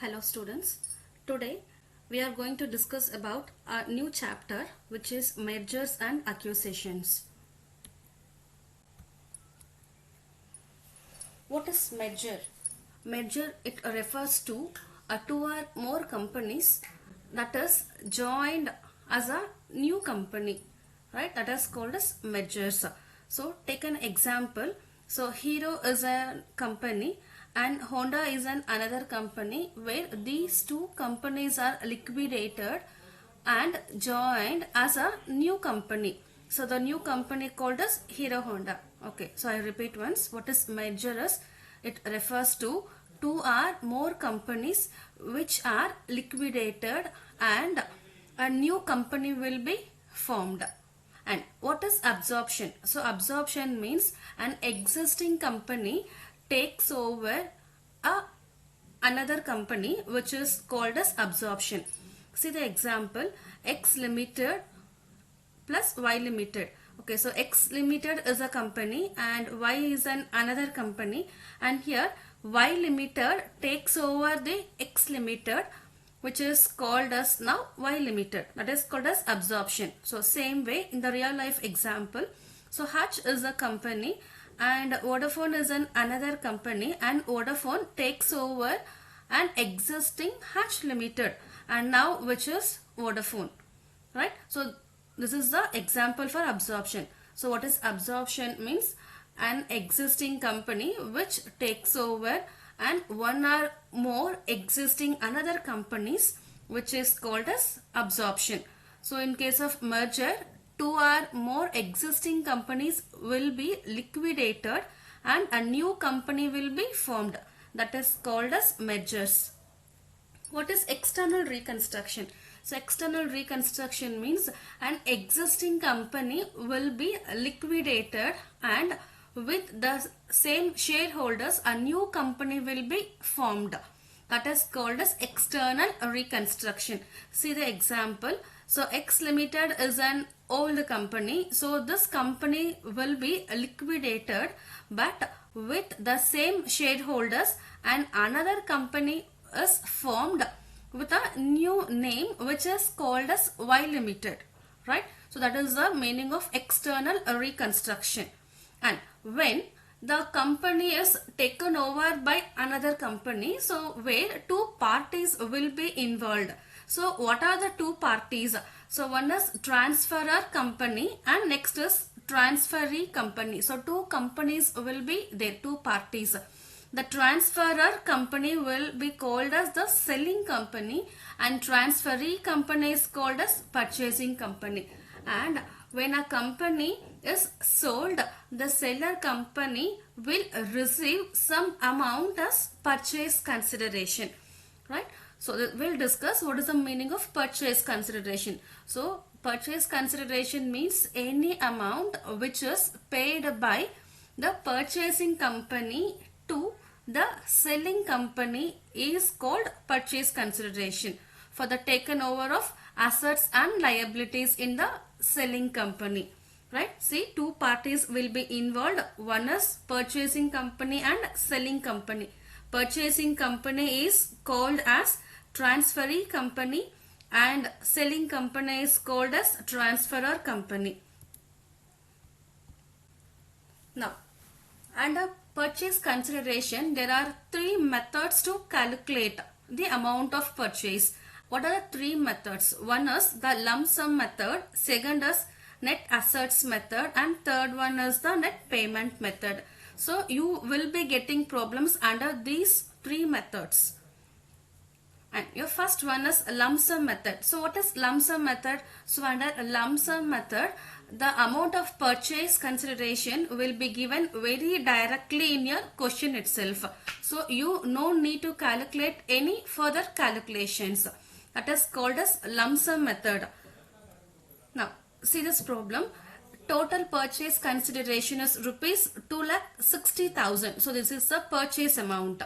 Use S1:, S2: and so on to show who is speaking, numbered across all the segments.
S1: Hello students. Today we are going to discuss about a new chapter which is mergers and acquisitions. What is merger? Merger, it refers to two or more companies that is joined as a new company, right? That is called as mergers. So take an example. So Hero is a company and Honda is another company where these two companies are liquidated and joined as a new company. So the new company called as Hero Honda. Okay, so I repeat once. What is merger is? It refers to two or more companies which are liquidated and a new company will be formed. And what is absorption? So absorption means an existing company takes over a another company which is called as absorption. See the example, X Limited plus Y Limited. Okay, so X Limited is a company and Y is another company, and here Y Limited takes over the X Limited, which is called as now Y Limited. That is called as absorption. So same way in the real life example. So Hutch is a company and Vodafone is another company, and Vodafone takes over an existing Hutch Limited and now which is Vodafone, right? So this is the example for absorption. So what is absorption means? An existing company which takes over and one or more existing another companies, which is called as absorption. So in case of merger, two or more existing companies will be liquidated and a new company will be formed. That is called as mergers. What is external reconstruction? So external reconstruction means an existing company will be liquidated and with the same shareholders a new company will be formed. That is called as external reconstruction. See the example. So X Limited is an old company. So this company will be liquidated but with the same shareholders, and another company is formed with a new name which is called as Y Limited, right? So that is the meaning of external reconstruction. And when the company is taken over by another company, so where two parties will be involved. So what are the two parties? So one is transferor company and next is transferee company. So two companies will be there, two parties. The transferor company will be called as the selling company and transferee company is called as purchasing company. And when a company is sold, the seller company will receive some amount as purchase consideration, right? So we'll discuss what is the meaning of purchase consideration. So purchase consideration means any amount which is paid by the purchasing company to the selling company is called purchase consideration for the taken over of assets and liabilities in the selling company, right? See, two parties will be involved. One is purchasing company and selling company. Purchasing company is called as transferee company and selling company is called as transferor company. Now, under purchase consideration, there are three methods to calculate the amount of purchase. What are the three methods? One is the lump sum method, second is net assets method, and third one is the net payment method. So you will be getting problems under these three methods. And your first one is lump sum method. So what is lump sum method? So under lump sum method, the amount of purchase consideration will be given very directly in your question itself. So you no need to calculate any further calculations. That is called as lump sum method. Now see this problem. Total purchase consideration is rupees 2,60,000. So this is the purchase amount,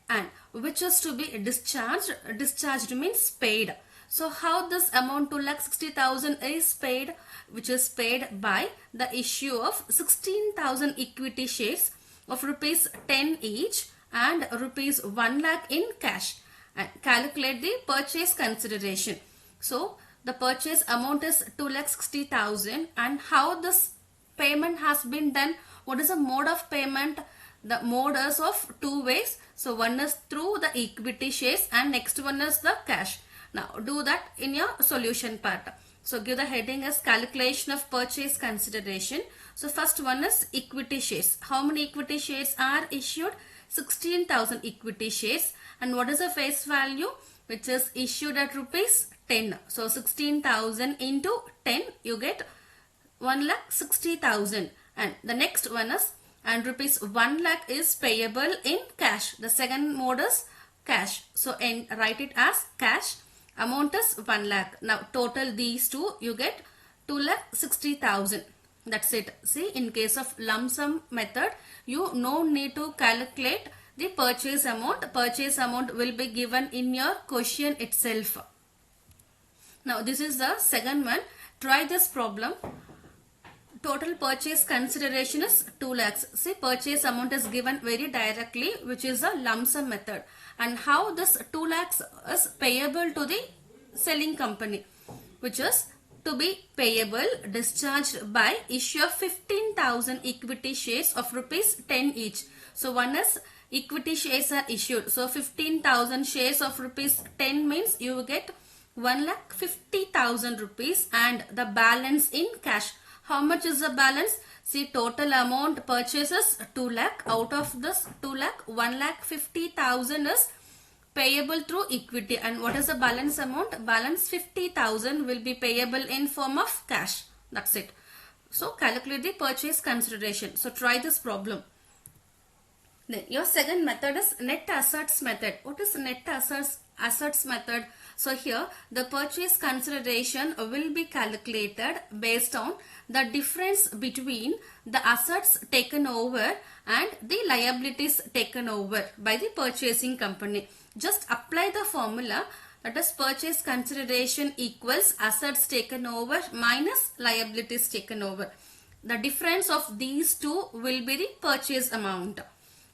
S1: and which is to be discharged. Discharged means paid. So how this amount 2,60,000 is paid? Which is paid by the issue of 16,000 equity shares of rupees 10 each and rupees 1 lakh in cash. and calculate the purchase consideration. So the purchase amount is 2,60,000 and how this payment has been done. What is the mode of payment? The mode is of two ways. So one is through the equity shares and next one is the cash. Now do that in your solution part. So give the heading as calculation of purchase consideration. So first one is equity shares. How many equity shares are issued? 16,000 equity shares. And what is the face value? Which is issued at rupees 10. So 16,000 into 10, you get 1,60,000. And the next one is, and rupees 1 lakh is payable in cash. The second mode is cash. So write it as cash. Amount is 1 lakh. Now total these two, you get 2,60,000. That's it. See, in case of lump sum method, you no need to calculate the purchase amount. Purchase amount will be given in your question itself. Now this is the second one. Try this problem. Total purchase consideration is 2 lakhs. See, purchase amount is given very directly, which is a lump sum method. And how this 2 lakhs is payable to the selling company, which is to be payable discharged by issue of 15,000 equity shares of rupees 10 each. So one is equity shares are issued. So 15,000 shares of rupees 10 means you get 1,50,000 rupees and the balance in cash. How much is the balance? See, total amount purchases 2 lakh. Out of this 2 lakh, 1,50,000 is payable through equity. And what is the balance amount? Balance 50,000 will be payable in form of cash. That's it. So calculate the purchase consideration. So try this problem. Then your second method is net assets method. What is net assets method? So here the purchase consideration will be calculated based on the difference between the assets taken over and the liabilities taken over by the purchasing company. Just apply the formula, that is purchase consideration equals assets taken over minus liabilities taken over. The difference of these two will be the purchase amount.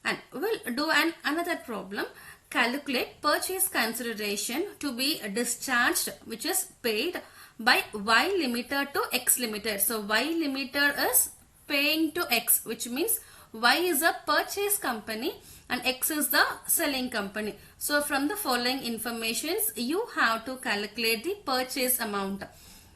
S1: And we'll do another problem. Calculate purchase consideration to be discharged, which is paid by Y Limited to X Limited. So Y Limited is paying to X, which means Y is a purchase company and X is the selling company. So from the following informations, you have to calculate the purchase amount.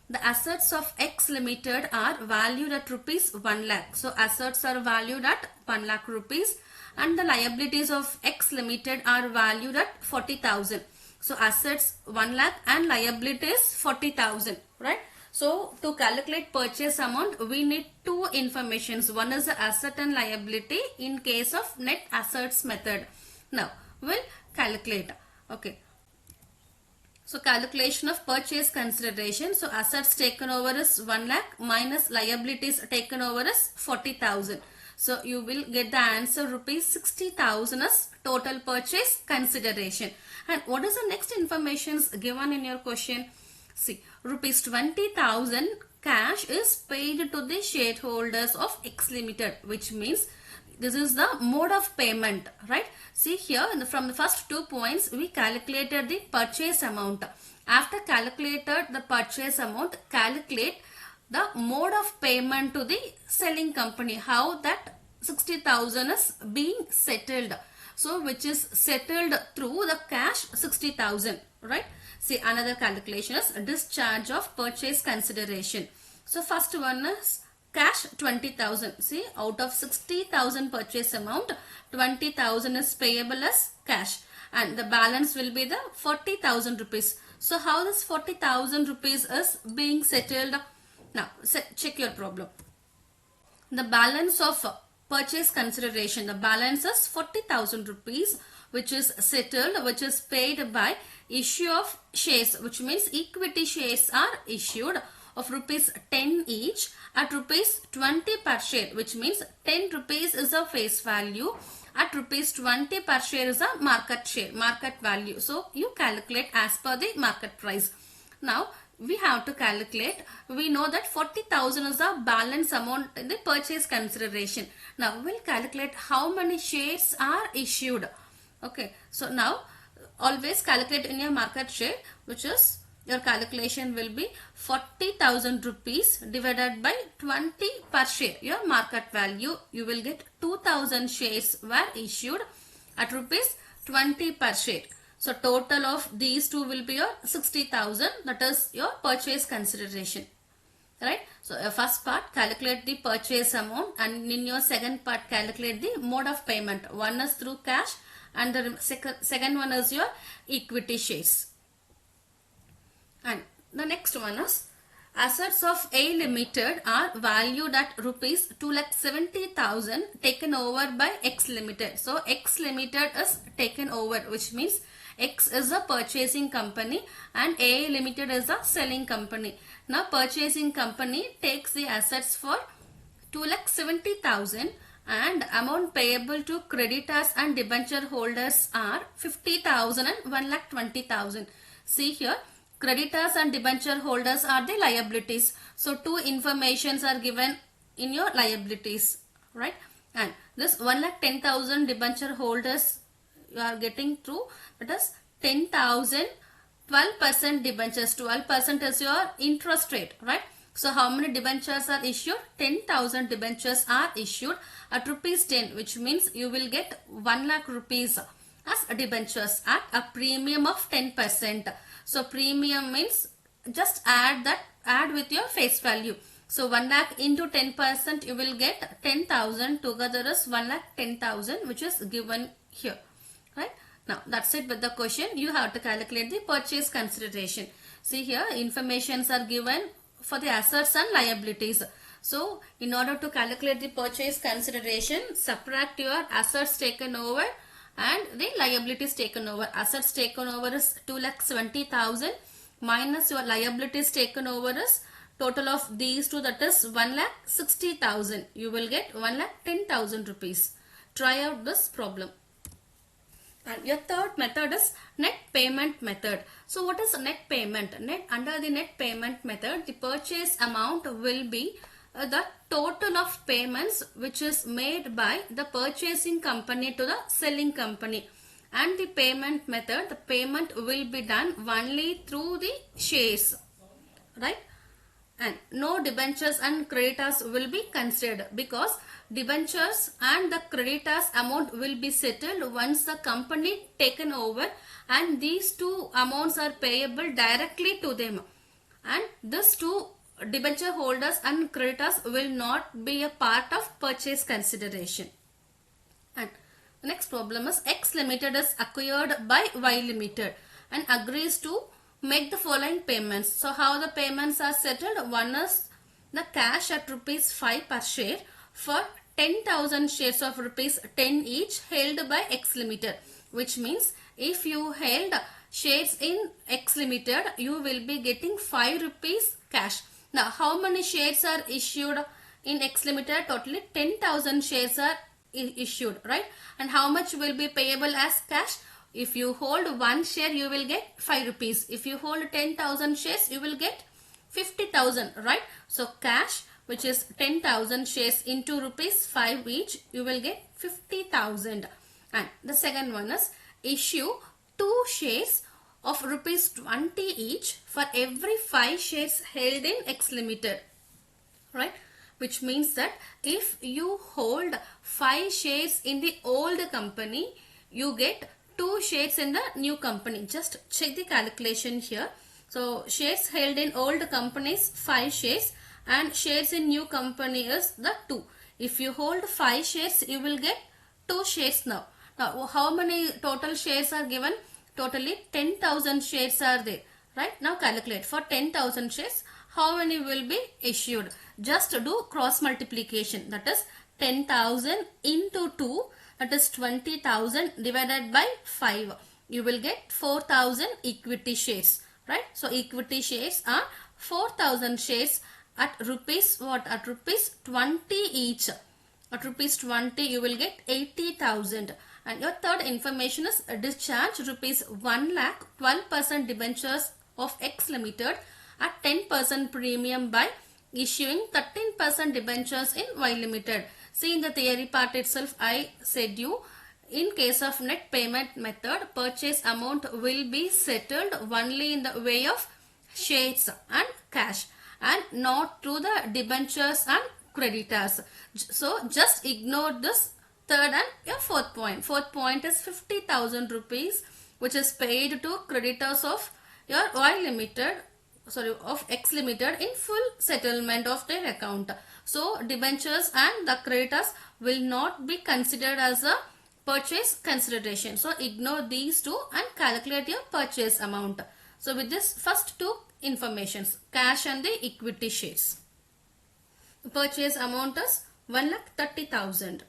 S1: The assets of X Limited are valued at rupees 1 lakh. So assets are valued at 1 lakh rupees. And the liabilities of X Limited are valued at 40,000. So assets 1 lakh and liabilities 40,000, right? So to calculate purchase amount, we need two informations. One is the asset and liability in case of net assets method. Now we'll calculate. Okay. So calculation of purchase consideration. So assets taken over is 1 lakh minus liabilities taken over is 40,000. So you will get the answer rupees 60,000 as total purchase consideration. And what is the next information given in your question? See, rupees 20,000 cash is paid to the shareholders of X Limited, which means this is the mode of payment, right? See here from the first 2 points, we calculated the purchase amount. After calculated the purchase amount, calculate the mode of payment to the selling company, how that 60,000 is being settled. So which is settled through the cash 60,000, right? See, another calculation is discharge of purchase consideration. So first one is cash 20,000. See, out of 60,000 purchase amount, 20,000 is payable as cash and the balance will be the 40,000 rupees. So how this 40,000 rupees is being settled? Now, check your problem. The balance of purchase consideration, the balance is 40,000 rupees, which is settled, which is paid by issue of shares, which means equity shares are issued of rupees 10 each at rupees 20 per share, which means 10 rupees is a face value, at rupees 20 per share is a market value. So you calculate as per the market price. Now we have to calculate. We know that 40,000 is the balance amount in the purchase consideration. Now we'll calculate how many shares are issued. Okay, so now always calculate in your market share, which is your calculation will be 40,000 rupees divided by 20 per share. Your market value, you will get 2,000 shares were issued at rupees 20 per share. So total of these two will be your 60,000, that is your purchase consideration. Right? So first part, calculate the purchase amount, and in your second part, calculate the mode of payment. One is through cash and the second one is your equity shares. And the next one is, assets of A Limited are valued at rupees 2,70,000 taken over by X Limited. So X Limited is taken over, which means X is a purchasing company and A Limited is a selling company. Now purchasing company takes the assets for 2,70,000 and amount payable to creditors and debenture holders are 50,000 and 1,20,000. See here, creditors and debenture holders are the liabilities. So two informations are given in your liabilities, right? And this 1,10,000 debenture holders you are getting through, that is 10,000, 12% debentures. 12% is your interest rate, right? So how many debentures are issued? 10,000 debentures are issued at rupees 10, which means you will get 1 lakh rupees as debentures at a premium of 10%. So premium means just add with your face value. So 1 lakh into 10%, you will get 10,000, together is 1,10,000, which is given here, right? Now that's it with the question. You have to calculate the purchase consideration. See here, informations are given for the assets and liabilities. So in order to calculate the purchase consideration, subtract your assets taken over and the liabilities taken over. Assets taken over is 2,70,000 minus your liabilities taken over is total of these two, that is 1,60,000. You will get 1,10,000 rupees. Try out this problem. And your third method is net payment method. So what is net payment? Under the net payment method, the purchase amount will be the total of payments which is made by the purchasing company to the selling company. And the payment method, the payment will be done only through the shares, right? And no debentures and creditors will be considered, because debentures and the creditors amount will be settled once the company taken over, and these two amounts are payable directly to them, and these two debenture holders and creditors will not be a part of purchase consideration. And the next problem is, X Limited is acquired by Y Limited and agrees to make the following payments. So how the payments are settled? One is the cash at rupees 5 per share for 10,000 shares of rupees 10 each held by X Limited, which means if you held shares in X Limited, you will be getting 5 rupees cash. Now how many shares are issued in X Limited? Totally 10,000 shares are issued, right? And how much will be payable as cash? If you hold 1 share, you will get 5 rupees. If you hold 10,000 shares, you will get 50,000, right? So cash, which is 10,000 shares into rupees 5 each, you will get 50,000. And the second one is, issue 2 shares of rupees 20 each for every 5 shares held in X Limited, right? Which means that if you hold 5 shares in the old company, you get 2 shares in the new company. Just check the calculation here. So shares held in old company is 5 shares and shares in new company is the 2. If you hold 5 shares, you will get 2 shares now. Now how many total shares are given? Totally 10,000 shares are there, right? Now calculate for 10,000 shares how many will be issued. Just do cross multiplication, that is 10,000 into 2, that is 20,000 divided by 5. You will get 4,000 equity shares, right? So equity shares are 4,000 shares at rupees what? At rupees 20 each. At rupees 20 you will get 80,000. And your third information is discharge rupees 1 lakh 12% debentures of X Limited at 10% premium by issuing 13% debentures in Y Limited. See, in the theory part itself, I said you in case of net payment method, purchase amount will be settled only in the way of shares and cash and not through the debentures and creditors. So just ignore this third and your fourth point. Fourth point is 50,000 rupees which is paid to creditors of your Y Limited, sorry, of X Limited in full settlement of their account. So debentures and the creditors will not be considered as a purchase consideration. So ignore these two and calculate your purchase amount. So with this first two informations, cash and the equity shares. The purchase amount is 1,30,000.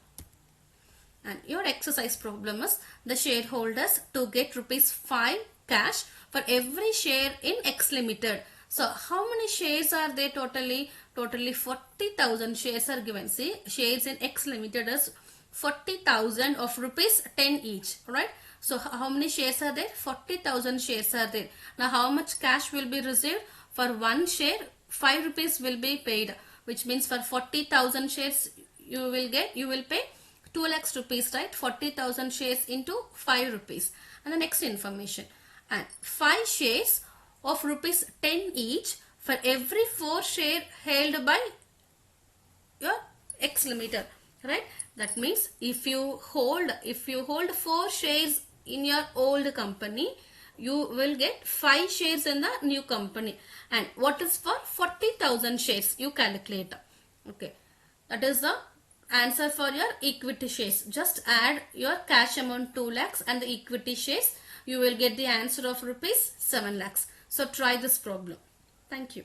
S1: And your exercise problem is the shareholders to get rupees 5 cash for every share in X Limited. So how many shares are there totally? Totally 40,000 shares are given. See, shares in X Limited is 40,000 of rupees 10 each, right? So how many shares are there? 40,000 shares are there. Now how much cash will be received? For one share 5 rupees will be paid, which means for 40,000 shares you will pay 2 lakhs rupees, right? 40,000 shares into 5 rupees. And the next information, and 5 shares of rupees 10 each for every 4 share held by your X Limited, right? That means if you hold 4 shares in your old company, you will get 5 shares in the new company. And what is for 40,000 shares? You calculate. Okay, that is the answer for your equity shares. Just add your cash amount 2 lakhs and the equity shares. You will get the answer of rupees 7 lakhs. So try this problem. Thank you.